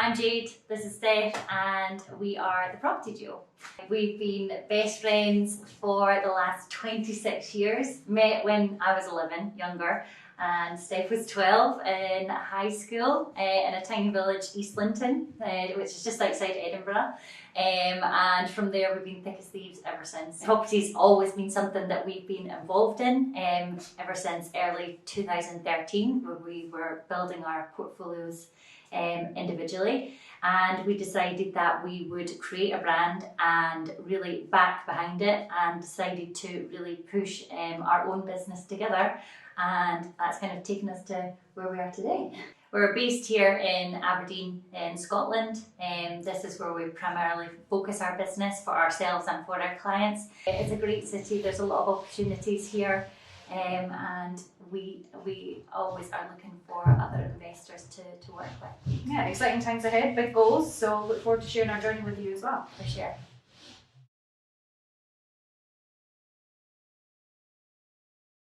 I'm Jade, this is Stef, and we are the property duo. We've been best friends for the last 26 years. Met when I was 11, younger, and Stef was 12 in high school in a tiny village, East Linton, which is just outside Edinburgh. And from there we've been thick as thieves ever since. Property's always been something that we've been involved in ever since early 2013, where we were building our portfolios individually, and we decided that we would create a brand and really back behind it, and decided to really push our own business together, and that's kind of taken us to where we are today. We're based here in Aberdeen in Scotland, and this is where we primarily focus our business for ourselves and for our clients. It's a great city, there's a lot of opportunities here, and we always are looking for other investors to work with. Yeah, exciting times ahead, big goals, so look forward to sharing our journey with you as well. For sure.